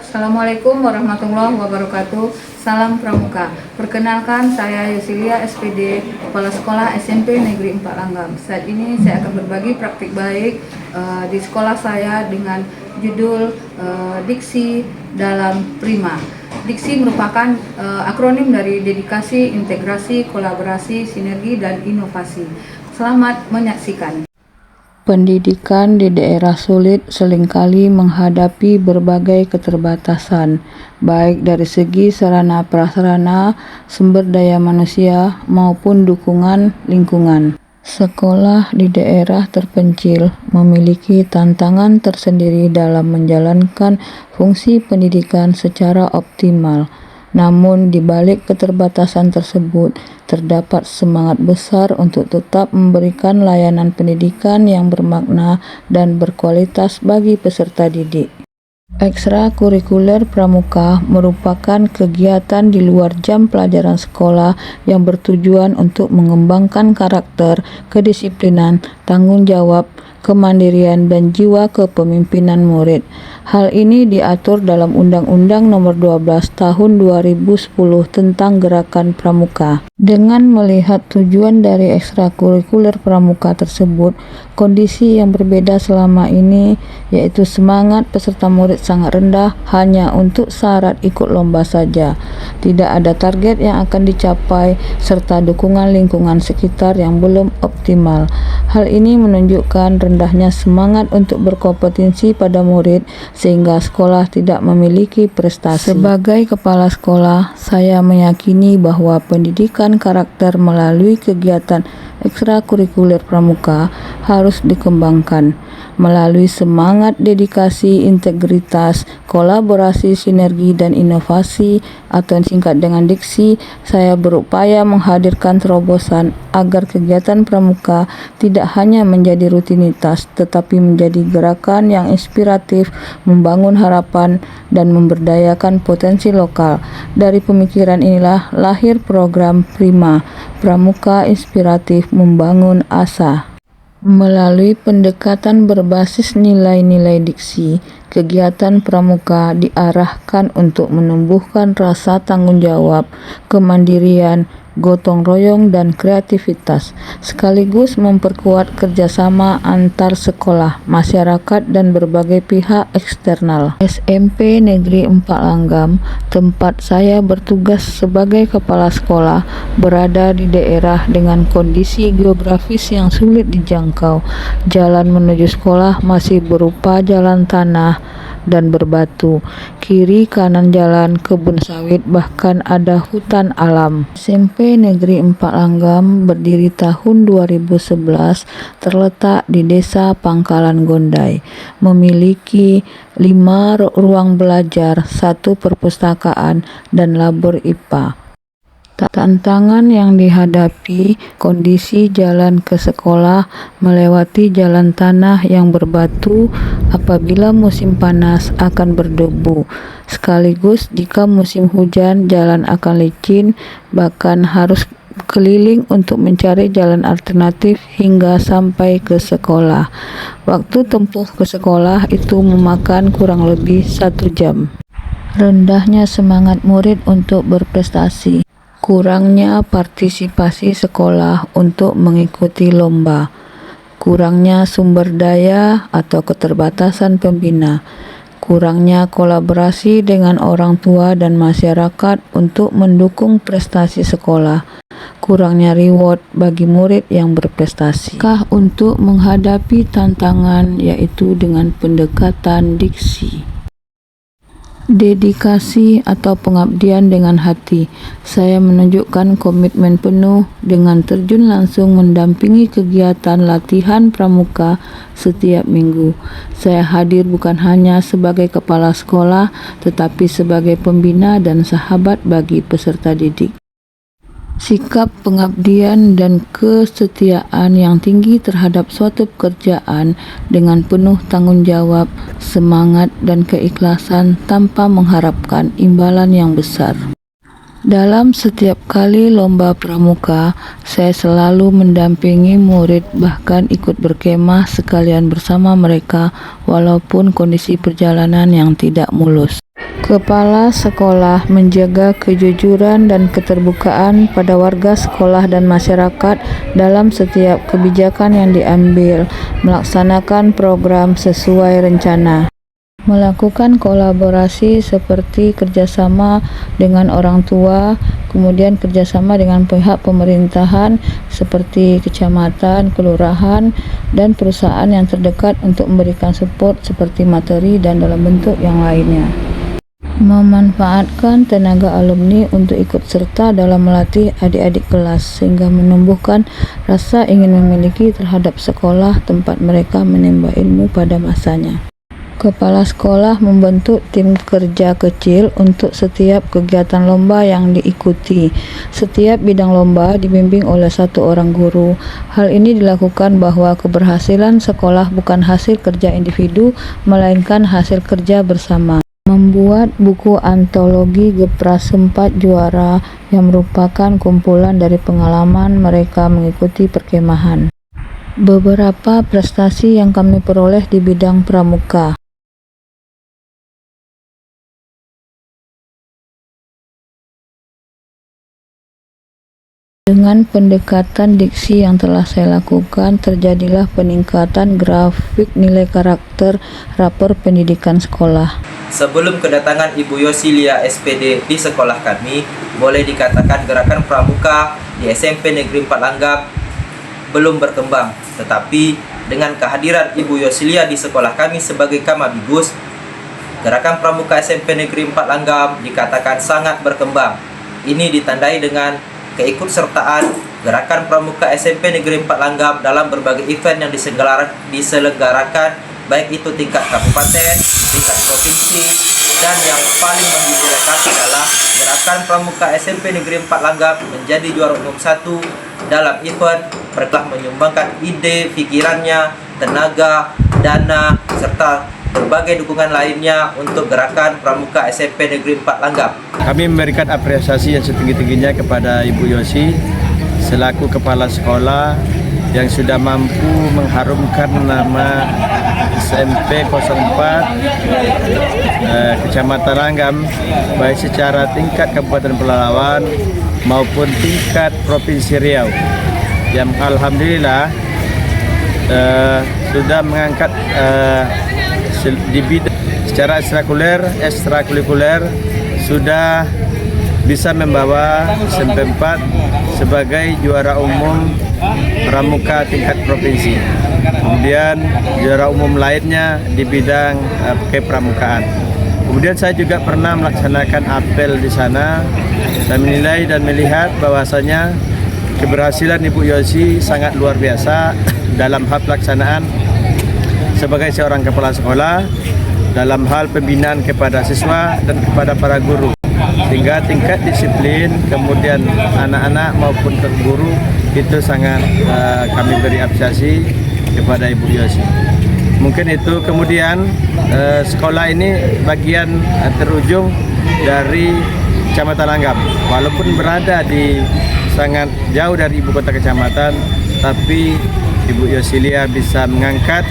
Assalamualaikum warahmatullahi wabarakatuh. Salam Pramuka. Perkenalkan, saya Yusilia SPD, Kepala Sekolah SMP Negeri 4 Langgam. Saat ini saya akan berbagi praktik baik di sekolah saya dengan judul Diksi dalam Prima. Diksi merupakan akronim dari dedikasi, integrasi, kolaborasi, sinergi, dan inovasi. Selamat menyaksikan. Pendidikan di daerah sulit seringkali menghadapi berbagai keterbatasan, baik dari segi sarana prasarana, sumber daya manusia, maupun dukungan lingkungan. Sekolah di daerah terpencil memiliki tantangan tersendiri dalam menjalankan fungsi pendidikan secara optimal. Namun, di balik keterbatasan tersebut, terdapat semangat besar untuk tetap memberikan layanan pendidikan yang bermakna dan berkualitas bagi peserta didik. Ekstrakurikuler Pramuka merupakan kegiatan di luar jam pelajaran sekolah yang bertujuan untuk mengembangkan karakter, kedisiplinan, tanggung jawab, kemandirian, dan jiwa kepemimpinan murid. Hal ini diatur dalam Undang-Undang Nomor 12 Tahun 2010 tentang Gerakan Pramuka. Dengan melihat tujuan dari ekstrakurikuler Pramuka tersebut, kondisi yang berbeda selama ini yaitu semangat peserta murid sangat rendah hanya untuk syarat ikut lomba saja. Tidak ada target yang akan dicapai serta dukungan lingkungan sekitar yang belum optimal. Hal ini menunjukkan rendahnya semangat untuk berkompetensi pada murid sehingga sekolah tidak memiliki prestasi. Sebagai kepala sekolah, saya meyakini bahwa pendidikan karakter melalui kegiatan ekstrakurikuler Pramuka harus dikembangkan melalui semangat dedikasi, integritas, kolaborasi, sinergi, dan inovasi atau singkat dengan Diksi. Saya berupaya menghadirkan terobosan agar kegiatan Pramuka tidak hanya menjadi rutinitas tetapi menjadi gerakan yang inspiratif, membangun harapan, dan memberdayakan potensi lokal. Dari pemikiran inilah lahir program Prima, Pramuka Inspiratif Membangun Asa. Melalui pendekatan berbasis nilai-nilai diksi, kegiatan Pramuka diarahkan untuk menumbuhkan rasa tanggung jawab, kemandirian, gotong royong, dan kreativitas, sekaligus memperkuat kerjasama antar sekolah, masyarakat, dan berbagai pihak eksternal. SMP Negeri 4 Langgam, tempat saya bertugas sebagai kepala sekolah, berada di daerah dengan kondisi geografis yang sulit dijangkau. Jalan menuju sekolah masih berupa jalan tanah dan berbatu. Kiri kanan jalan kebun sawit, bahkan ada hutan alam. SMP Negeri 4 Langgam berdiri tahun 2011, terletak di Desa Pangkalan Gondai. Memiliki 5 ruang belajar, 1 perpustakaan, dan labor IPA. Tantangan yang dihadapi kondisi jalan ke sekolah melewati jalan tanah yang berbatu, apabila musim panas akan berdebu. Sekaligus jika musim hujan jalan akan licin, bahkan harus keliling untuk mencari jalan alternatif hingga sampai ke sekolah. Waktu tempuh ke sekolah itu memakan kurang lebih 1 jam. Rendahnya semangat murid untuk berprestasi. Kurangnya partisipasi sekolah untuk mengikuti lomba, kurangnya sumber daya atau keterbatasan pembina, kurangnya kolaborasi dengan orang tua dan masyarakat untuk mendukung prestasi sekolah, kurangnya reward bagi murid yang berprestasi. Untuk menghadapi tantangan yaitu dengan pendekatan diksi. Dedikasi atau pengabdian dengan hati. Saya menunjukkan komitmen penuh dengan terjun langsung mendampingi kegiatan latihan Pramuka setiap minggu. Saya hadir bukan hanya sebagai kepala sekolah, tetapi sebagai pembina dan sahabat bagi peserta didik. Sikap pengabdian dan kesetiaan yang tinggi terhadap suatu pekerjaan dengan penuh tanggung jawab, semangat, dan keikhlasan tanpa mengharapkan imbalan yang besar. Dalam setiap kali lomba Pramuka, saya selalu mendampingi murid, bahkan ikut berkemah sekalian bersama mereka walaupun kondisi perjalanan yang tidak mulus. Kepala sekolah menjaga kejujuran dan keterbukaan pada warga sekolah dan masyarakat dalam setiap kebijakan yang diambil, melaksanakan program sesuai rencana, melakukan kolaborasi seperti kerjasama dengan orang tua, kemudian kerjasama dengan pihak pemerintahan seperti kecamatan, kelurahan, dan perusahaan yang terdekat untuk memberikan support seperti materi dan dalam bentuk yang lainnya. Memanfaatkan tenaga alumni untuk ikut serta dalam melatih adik-adik kelas sehingga menumbuhkan rasa ingin memiliki terhadap sekolah tempat mereka menimba ilmu pada masanya. Kepala sekolah membentuk tim kerja kecil untuk setiap kegiatan lomba yang diikuti. Setiap bidang lomba dibimbing oleh satu orang guru. Hal ini dilakukan bahwa keberhasilan sekolah bukan hasil kerja individu, melainkan hasil kerja bersama. Membuat buku antologi Gepras 4 Juara yang merupakan kumpulan dari pengalaman mereka mengikuti perkemahan. Beberapa prestasi yang kami peroleh di bidang pramuka. Dengan pendekatan diksi yang telah saya lakukan, terjadilah peningkatan grafik nilai karakter rapor pendidikan sekolah. Sebelum kedatangan Ibu Yosilia SPD di sekolah kami, boleh dikatakan gerakan pramuka di SMP Negeri 4 Langgam belum berkembang. Tetapi dengan kehadiran Ibu Yosilia di sekolah kami sebagai Kamabigus, gerakan pramuka SMP Negeri 4 Langgam dikatakan sangat berkembang. Ini ditandai dengan keikutsertaan gerakan pramuka SMP Negeri 4 Langgam dalam berbagai event yang diselenggarakan, baik itu tingkat kabupaten, tingkat provinsi, dan yang paling menggembirakan adalah gerakan pramuka SMP Negeri 4 Langgam menjadi juara umum 1 dalam event, mereka menyumbangkan ide, pikirannya, tenaga, dana, serta berbagai dukungan lainnya untuk gerakan pramuka SMP Negeri 4 Langgam. Kami memberikan apresiasi yang setinggi-tingginya kepada Ibu Yosi selaku kepala sekolah yang sudah mampu mengharumkan nama SMP 04 Kecamatan Langgam baik secara tingkat Kabupaten Pelalawan maupun tingkat Provinsi Riau, yang alhamdulillah sudah mengangkat di bidang secara ekstrakurikuler sudah bisa membawa SMP 4 sebagai juara umum pramuka tingkat provinsi. Kemudian juara umum lainnya di bidang kepramukaan. Kemudian saya juga pernah melaksanakan apel di sana dan menilai dan melihat bahwasanya keberhasilan Ibu Yosi sangat luar biasa dalam hal pelaksanaan sebagai seorang kepala sekolah dalam hal pembinaan kepada siswa dan kepada para guru, sehingga tingkat disiplin kemudian anak-anak maupun guru itu sangat kami beri apresiasi kepada Ibu Yosi. Mungkin itu. Kemudian sekolah ini bagian terujung dari Kecamatan Langgam, walaupun berada di sangat jauh dari ibu kota kecamatan, tapi Ibu Yosilia bisa mengangkat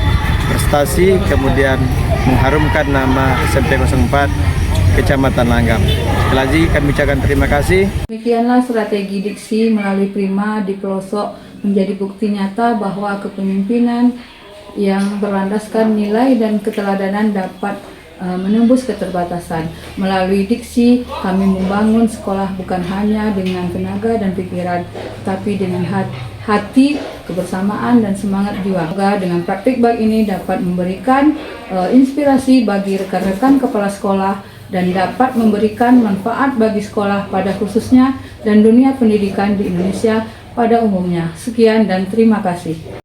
prestasi kemudian mengharumkan nama SMP 04 Kecamatan Langgam. Sekali lagi kami ucapkan terima kasih. Demikianlah strategi diksi melalui Prima di pelosok menjadi bukti nyata bahwa kepemimpinan yang berlandaskan nilai dan keteladanan dapat menembus keterbatasan. Melalui diksi, kami membangun sekolah bukan hanya dengan tenaga dan pikiran, tapi dengan hati, kebersamaan, dan semangat jiwa. Semoga dengan praktik baik ini dapat memberikan inspirasi bagi rekan-rekan kepala sekolah dan dapat memberikan manfaat bagi sekolah pada khususnya dan dunia pendidikan di Indonesia pada umumnya. Sekian dan terima kasih.